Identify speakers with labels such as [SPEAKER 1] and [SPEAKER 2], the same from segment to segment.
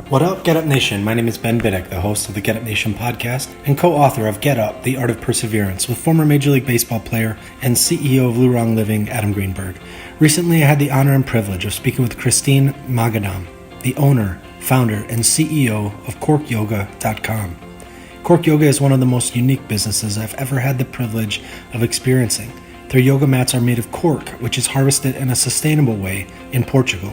[SPEAKER 1] What up, Get Up Nation? My name is Ben Biddick, the host of the Get Up Nation podcast and co-author of Get Up, The Art of Perseverance with former Major League Baseball player and CEO of Lou Wrong Living, Adam Greenberg. Recently, I had the honor and privilege of speaking with Christine Moghadam, the owner, founder, and CEO of corkyoga.com. Cork Yoga is one of the most unique businesses I've ever had the privilege of experiencing. Their yoga mats are made of cork, which is harvested in a sustainable way in Portugal.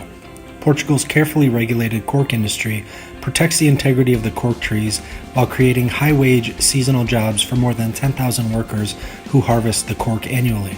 [SPEAKER 1] Portugal's carefully regulated cork industry protects the integrity of the cork trees while creating high-wage seasonal jobs for more than 10,000 workers who harvest the cork annually.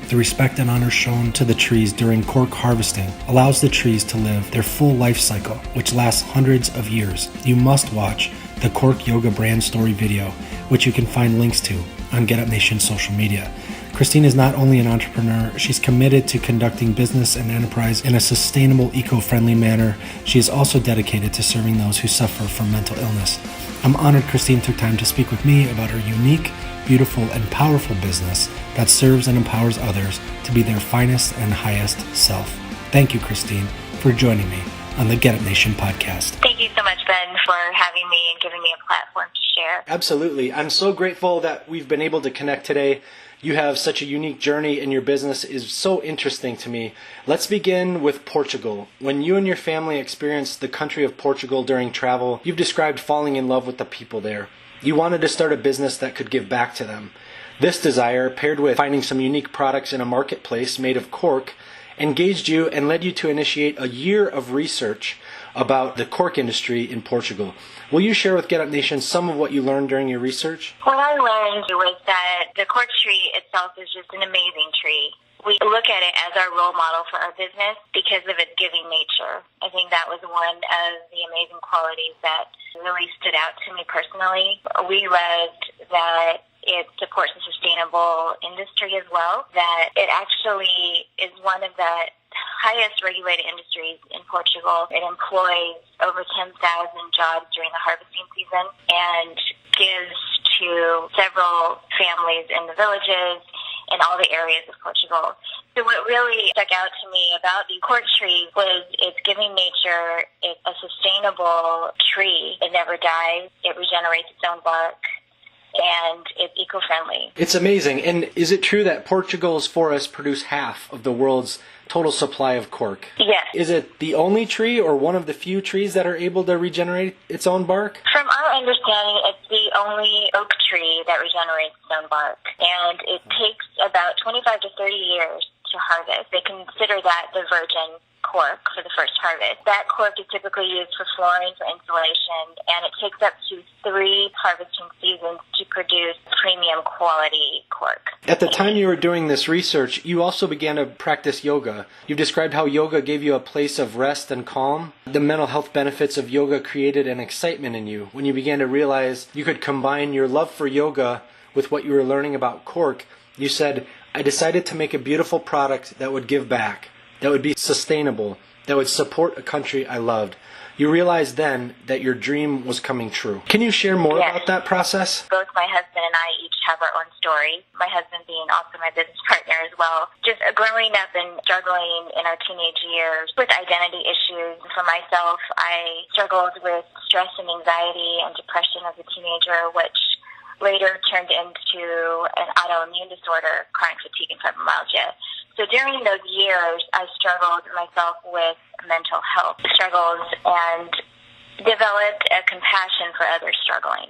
[SPEAKER 1] The respect and honor shown to the trees during cork harvesting allows the trees to live their full life cycle, which lasts hundreds of years. You must watch the Cork Yoga brand story video, which you can find links to on Get Up Nation social media. Christine is not only an entrepreneur, she's committed to conducting business and enterprise in a sustainable, eco-friendly manner. She is also dedicated to serving those who suffer from mental illness. I'm honored Christine took time to speak with me about her unique, beautiful, and powerful business that serves and empowers others to be their finest and highest self. Thank you, Christine, for joining me on the Get Up Nation podcast.
[SPEAKER 2] Thank you so much, Ben, for having me and giving me a platform to share.
[SPEAKER 1] Absolutely. I'm so grateful that we've been able to connect today. You have such a unique journey, and your business is so interesting to me. Let's begin with Portugal. When you and your family experienced the country of Portugal during travel, you've described falling in love with the people there. You wanted to start a business that could give back to them. This desire, paired with finding some unique products in a marketplace made of cork, engaged you and led you to initiate a year of research about the cork industry in Portugal. Will you share with Get Up Nation some of what you learned during your research?
[SPEAKER 2] What I learned was that the cork tree itself is just an amazing tree. We look at it as our role model for our business because of its giving nature. I think that was one of the amazing qualities that really stood out to me personally. We loved that it supports a sustainable industry as well, that it actually is one of the highest regulated industries in Portugal. It employs over 10,000 jobs during the harvesting season and gives to several families in the villages in all the areas of Portugal. So what really stuck out to me about the cork tree was its giving nature. It's a sustainable tree. It never dies. It regenerates its own bark. And it's eco-friendly.
[SPEAKER 1] It's amazing. And is it true that Portugal's forests produce half of the world's total supply of cork?
[SPEAKER 2] Yes.
[SPEAKER 1] Is it the only tree or one of the few trees that are able to regenerate its own bark?
[SPEAKER 2] From our understanding, it's the only oak tree that regenerates its own bark. And it takes about 25 to 30 years to harvest. They consider that the virgin cork for the first harvest. That cork is typically used for flooring, for insulation, and it takes up to 3 harvesting seasons to produce premium quality cork.
[SPEAKER 1] At the time you were doing this research, you also began to practice yoga. You've described how yoga gave you a place of rest and calm. The mental health benefits of yoga created an excitement in you when you began to realize you could combine your love for yoga with what you were learning about cork. You said, I decided to make a beautiful product that would give back, that would be sustainable, that would support a country I loved. You realized then that your dream was coming true. Can you share more about that process?
[SPEAKER 2] Both my husband and I each have our own story. My husband being also my business partner as well. Just growing up and struggling in our teenage years with identity issues. For myself, I struggled with stress and anxiety and depression as a teenager, which later turned into an autoimmune disorder, chronic fatigue and fibromyalgia. So during those years, I struggled myself with mental health struggles and developed a compassion for others struggling.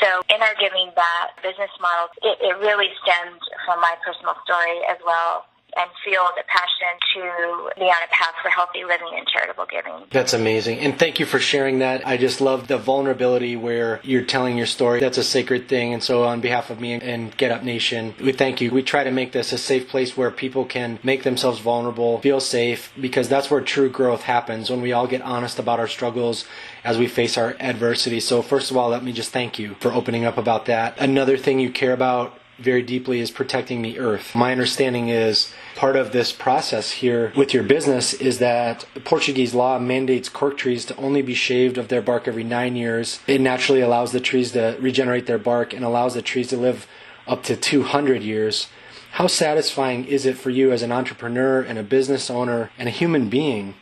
[SPEAKER 2] So in our giving back business model, it really stemmed from my personal story as well, and fueled a passion to be on a path for healthy living and charitable giving.
[SPEAKER 1] That's amazing. And thank you for sharing that. I just love the vulnerability where you're telling your story. That's a sacred thing. And so on behalf of me and Get Up Nation, we thank you. We try to make this a safe place where people can make themselves vulnerable, feel safe, because that's where true growth happens, when we all get honest about our struggles as we face our adversity. So first of all, let me just thank you for opening up about that. Another thing you care about very deeply is protecting the earth. My understanding is part of this process here with your business is that Portuguese law mandates cork trees to only be shaved of their bark every 9 years. It naturally allows the trees to regenerate their bark and allows the trees to live up to 200 years. How satisfying is it for you as an entrepreneur and a business owner and a human being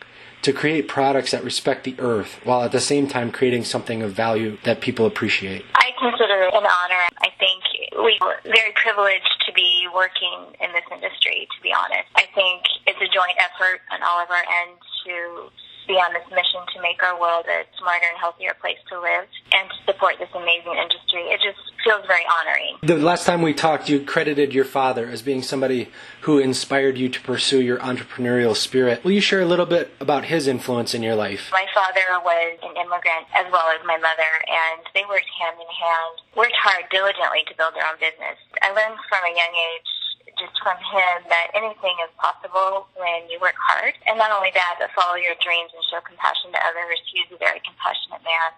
[SPEAKER 1] to create products that respect the earth while at the same time creating something of value that people appreciate?
[SPEAKER 2] I consider it an honor. I think we're very privileged to be working in this industry, to be honest. I think it's a joint effort on all of our ends to be on this mission to make our world a smarter and healthier place to live and to support this amazing industry. It just feels very honoring.
[SPEAKER 1] The last time we talked, you credited your father as being somebody who inspired you to pursue your entrepreneurial spirit. Will you share a little bit about his influence in your life?
[SPEAKER 2] My father was an immigrant as well as my mother, and they worked hand in hand, worked hard diligently to build their own business. I learned from a young age just from him that anything is possible when you work hard. And not only that, but follow your dreams and show compassion to others. He's a very compassionate man,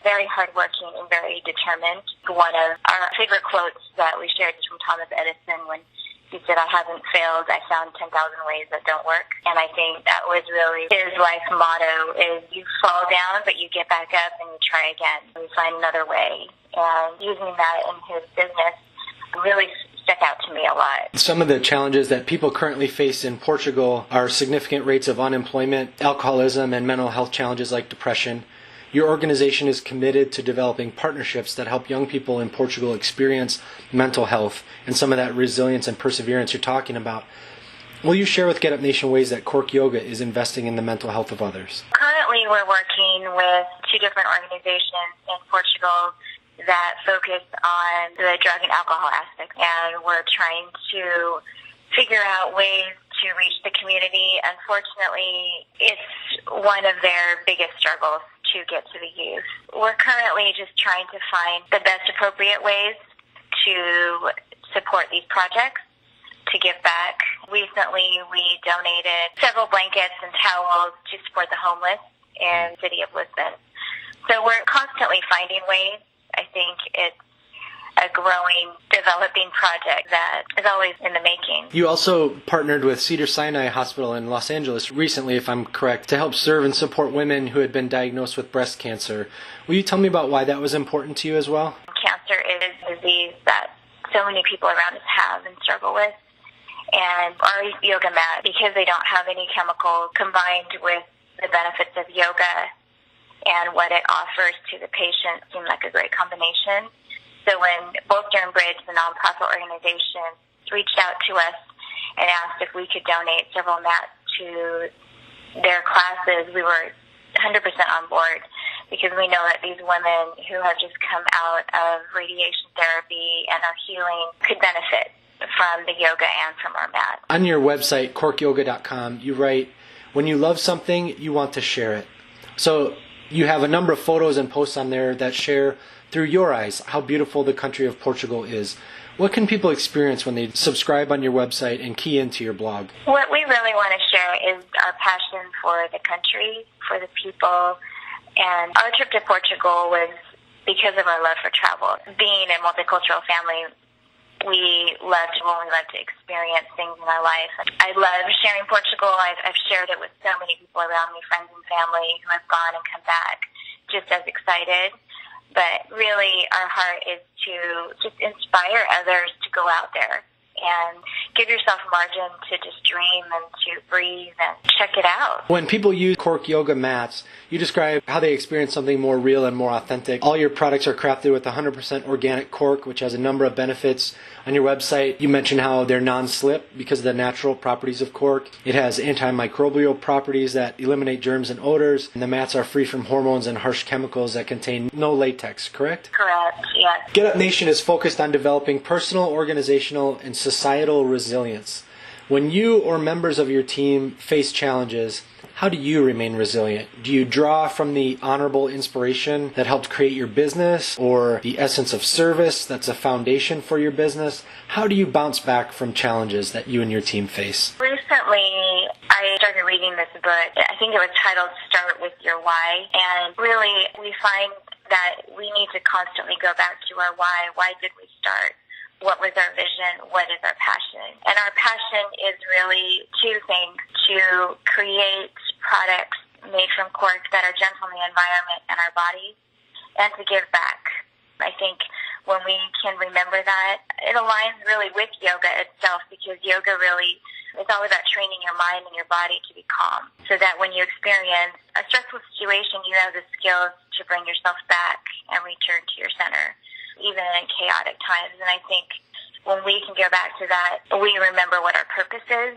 [SPEAKER 2] very hardworking and very determined. One of our favorite quotes that we shared is from Thomas Edison when he said, "I haven't failed. I found 10,000 ways that don't work." And I think that was really his life motto is you fall down, but you get back up and you try again. You find another way. And using that in his business really stuck out to me a lot.
[SPEAKER 1] Some of the challenges that people currently face in Portugal are significant rates of unemployment, alcoholism, and mental health challenges like depression. Your organization is committed to developing partnerships that help young people in Portugal experience mental health and some of that resilience and perseverance you're talking about. Will you share with Get Up Nation ways that Cork Yoga is investing in the mental health of others?
[SPEAKER 2] Currently, we're working with 2 different organizations in Portugal that focus on the drug and alcohol aspect, and we're trying to figure out ways to reach the community. Unfortunately, it's one of their biggest struggles to get to the youth. We're currently just trying to find the best appropriate ways to support these projects, to give back. Recently, we donated several blankets and towels to support the homeless in the city of Lisbon. So we're constantly finding ways. I think it's a growing, developing project that is always in the making.
[SPEAKER 1] You also partnered with Cedars-Sinai Hospital in Los Angeles recently, if I'm correct, to help serve and support women who had been diagnosed with breast cancer. Will you tell me about why that was important to you as well?
[SPEAKER 2] Cancer is a disease that so many people around us have and struggle with. And our yoga mat, because they don't have any chemicals, combined with the benefits of yoga and what it offers to the patient, seemed like a great combination. So when Bolster and Bridge, the nonprofit organization, reached out to us and asked if we could donate several mats to their classes, we were 100% on board because we know that these women who have just come out of radiation therapy and are healing could benefit from the yoga and from our mat.
[SPEAKER 1] On your website, corkyoga.com, you write, "When you love something, you want to share it." So you have a number of photos and posts on there that share, through your eyes, how beautiful the country of Portugal is. What can people experience when they subscribe on your website and key into your blog?
[SPEAKER 2] What we really want to share is our passion for the country, for the people, and our trip to Portugal was because of our love for travel. Being a multicultural family, we love to experience things in our life. I love sharing Portugal. I've shared it with so many people around me, friends and family who have gone and come back just as excited. But really, our heart is to just inspire others to go out there and give yourself margin to just dream and to breathe and check it out.
[SPEAKER 1] When people use Cork Yoga mats, you describe how they experience something more real and more authentic. All your products are crafted with 100% organic cork, which has a number of benefits. On your website, you mention how they're non-slip because of the natural properties of cork. It has antimicrobial properties that eliminate germs and odors. And the mats are free from hormones and harsh chemicals that contain no latex, correct?
[SPEAKER 2] Correct, yes.
[SPEAKER 1] Get Up Nation is focused on developing personal, organizational, and societal resilience. When you or members of your team face challenges, how do you remain resilient? Do you draw from the honorable inspiration that helped create your business or the essence of service that's a foundation for your business? How do you bounce back from challenges that you and your team face?
[SPEAKER 2] Recently, I started reading this book. I think it was titled Start With Your Why. And really, we find that we need to constantly go back to our why. Why did we start? What was our vision? What is our passion? And our passion is really 2 things: to create products made from cork that are gentle on the environment and our bodies, and to give back. I think when we can remember that, it aligns really with yoga itself, because yoga really It's all about training your mind and your body to be calm so that when you experience a stressful situation, you have the skills to bring yourself back and return to your center, even in chaotic times. And I think when we can go back to that, we remember what our purpose is.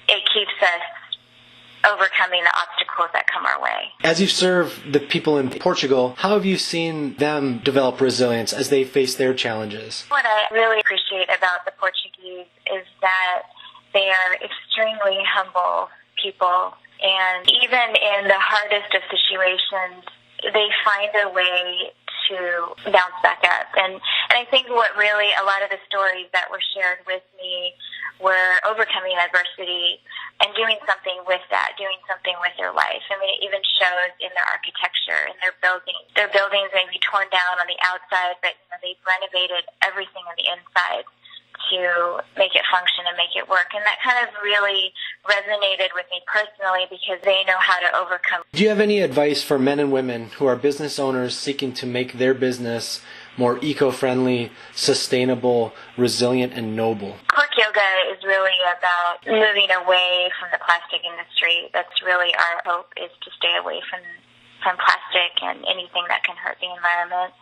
[SPEAKER 2] It keeps us overcoming the obstacles that come our way.
[SPEAKER 1] As you serve the people in Portugal, how have you seen them develop resilience as they face their challenges?
[SPEAKER 2] What I really appreciate about the Portuguese is that they are extremely humble people, and even in the hardest of situations, they find a way to bounce back up. And I think what really, a lot of the stories that were shared with me were overcoming adversity and doing something with that, doing something with their life. I mean, it even shows in their architecture and their buildings. Their buildings may be torn down on the outside, but they've renovated everything on the inside to make it function and make it work. And that kind of really resonated with me personally because they know how to overcome.
[SPEAKER 1] Do you have any advice for men and women who are business owners seeking to make their business more eco-friendly, sustainable, resilient, and noble?
[SPEAKER 2] Cork Yoga is really about moving away from the plastic industry. That's really our hope, is to stay away from plastic and anything that can hurt the environment.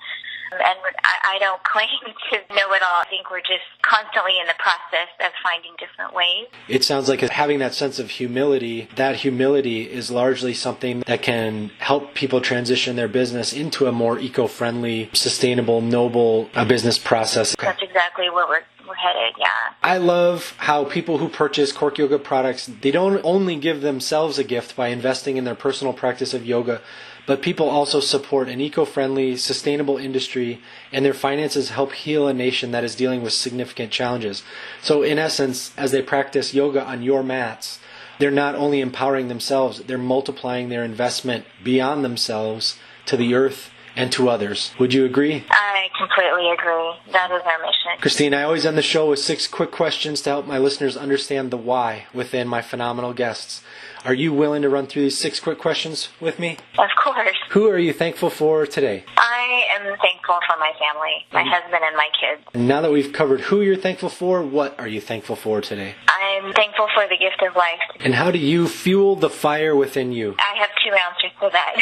[SPEAKER 2] And I don't claim to know it all. I think we're just constantly in the process of finding different ways.
[SPEAKER 1] It sounds like having that sense of humility, that humility is largely something that can help people transition their business into a more eco-friendly, sustainable, noble business process.
[SPEAKER 2] That's exactly what we're headed, yeah.
[SPEAKER 1] I love how people who purchase Cork Yoga products, they don't only give themselves a gift by investing in their personal practice of yoga, but people also support an eco-friendly, sustainable industry, and their finances help heal a nation that is dealing with significant challenges. So in essence, as they practice yoga on your mats, they're not only empowering themselves, they're multiplying their investment beyond themselves to the earth and to others. Would you agree?
[SPEAKER 2] I completely agree. That is our mission.
[SPEAKER 1] Christine, I always end the show with 6 quick questions to help my listeners understand the why within my phenomenal guests. Are you willing to run through these 6 quick questions with me?
[SPEAKER 2] Of course.
[SPEAKER 1] Who are you thankful for today?
[SPEAKER 2] I am thankful for my family, my husband and my kids.
[SPEAKER 1] And now that we've covered who you're thankful for, what are you thankful for today?
[SPEAKER 2] I'm thankful for the gift of life.
[SPEAKER 1] And how do you fuel the fire within you?
[SPEAKER 2] I have 2 answers to that.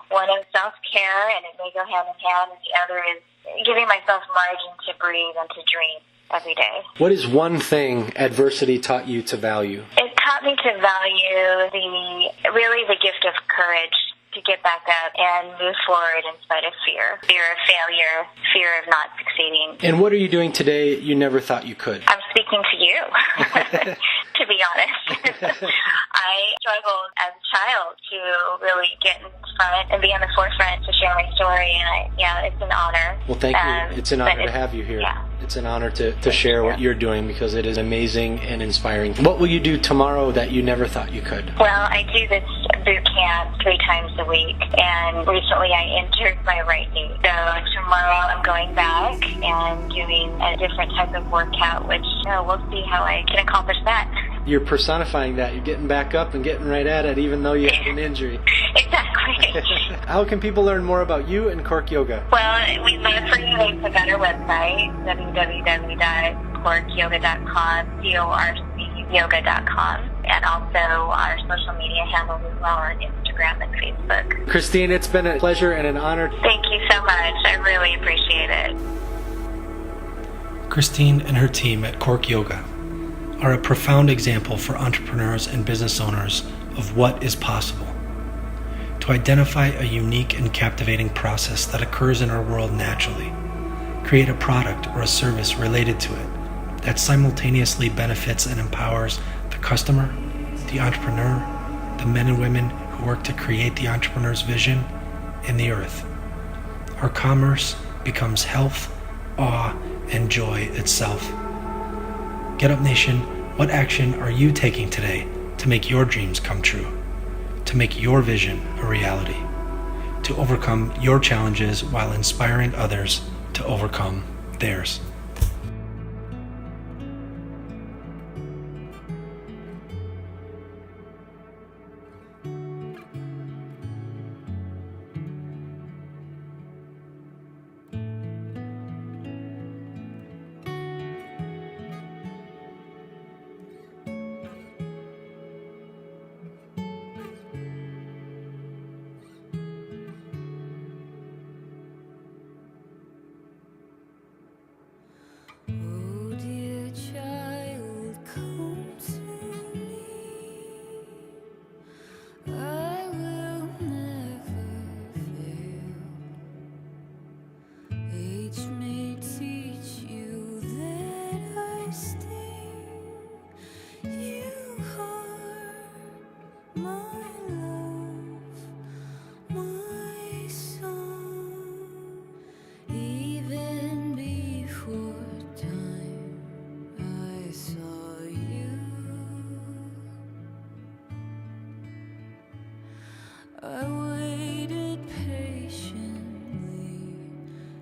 [SPEAKER 2] One is self-care, and it may go hand in hand, and the other is giving myself margin to breathe and to dream every day.
[SPEAKER 1] What is one thing adversity taught you to value?
[SPEAKER 2] It taught me to value the gift of courage to get back up and move forward in spite of fear. Fear of failure, fear of not succeeding.
[SPEAKER 1] And what are you doing today you never thought you could?
[SPEAKER 2] I'm speaking to you, to be honest. I struggled as a child to really get in front and be on the forefront to share my story, and it's an honor.
[SPEAKER 1] Well, thank you. It's an honor to have you here.
[SPEAKER 2] Yeah.
[SPEAKER 1] It's an honor to share what you're doing because it is amazing and inspiring. What will you do tomorrow that you never thought you could?
[SPEAKER 2] Well, I do this boot camp 3 times a week, and recently I injured my right knee. So tomorrow I'm going back and doing a different type of workout, which we'll see how I can accomplish that.
[SPEAKER 1] You're personifying that. You're getting back up and getting right at it even though you had an injury.
[SPEAKER 2] Exactly.
[SPEAKER 1] How can people learn more about you and Cork Yoga?
[SPEAKER 2] Well, we'd love for you to put on our website, www.corkyoga.com, corcyoga.com, and also our social media handles as well on Instagram and Facebook.
[SPEAKER 1] Christine, it's been a pleasure and an honor.
[SPEAKER 2] Thank you so much. I really appreciate it.
[SPEAKER 1] Christine and her team at Cork Yoga are a profound example for entrepreneurs and business owners of what is possible. To identify a unique and captivating process that occurs in our world naturally, create a product or a service related to it that simultaneously benefits and empowers the customer, the entrepreneur, the men and women who work to create the entrepreneur's vision, and the earth. Our commerce becomes health, awe, and joy itself. Get Up Nation, what action are you taking today to make your dreams come true? To make your vision a reality? To overcome your challenges while inspiring others to overcome theirs?
[SPEAKER 3] my love, my song. Even before time, I saw you. I waited patiently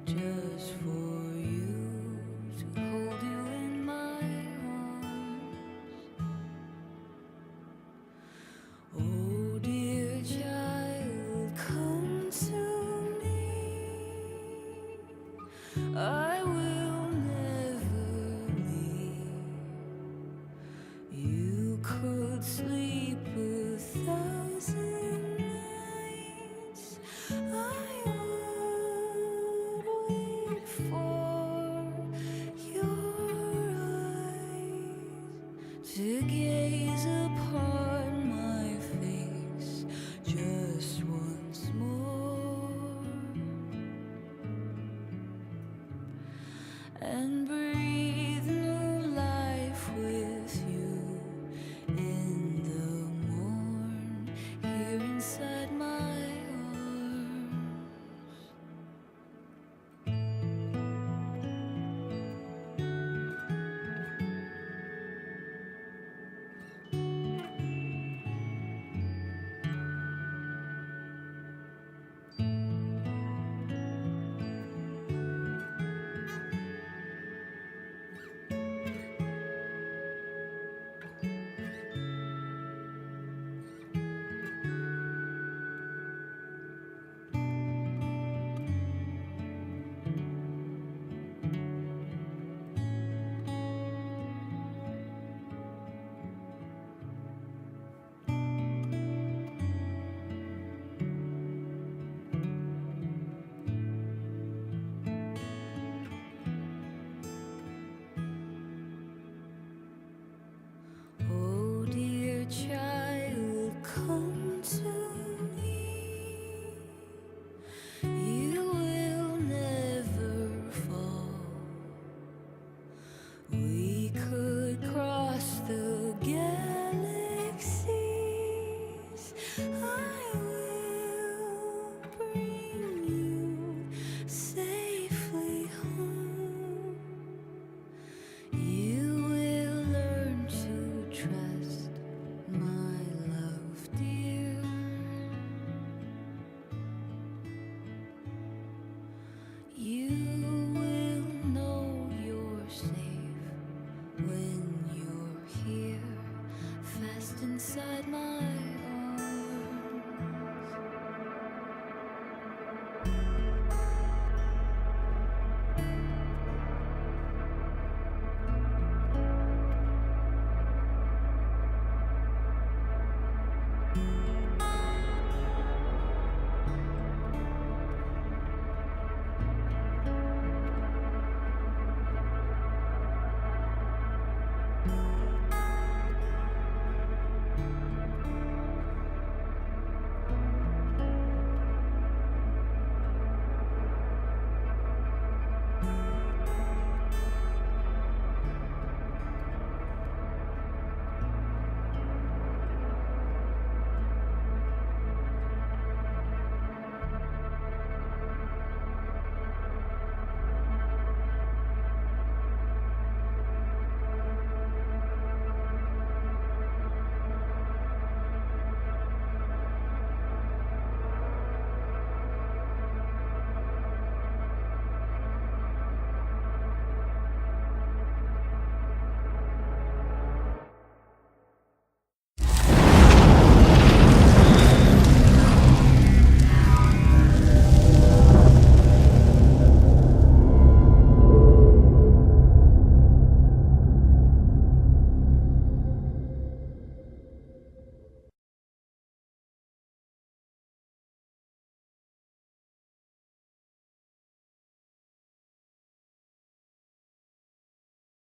[SPEAKER 3] just for you to hold you in my arms. Oh dear child, come to me. I will never leave. You could sleep 1,000 nights. I would wait for your eyes to gaze upon my face just once more. And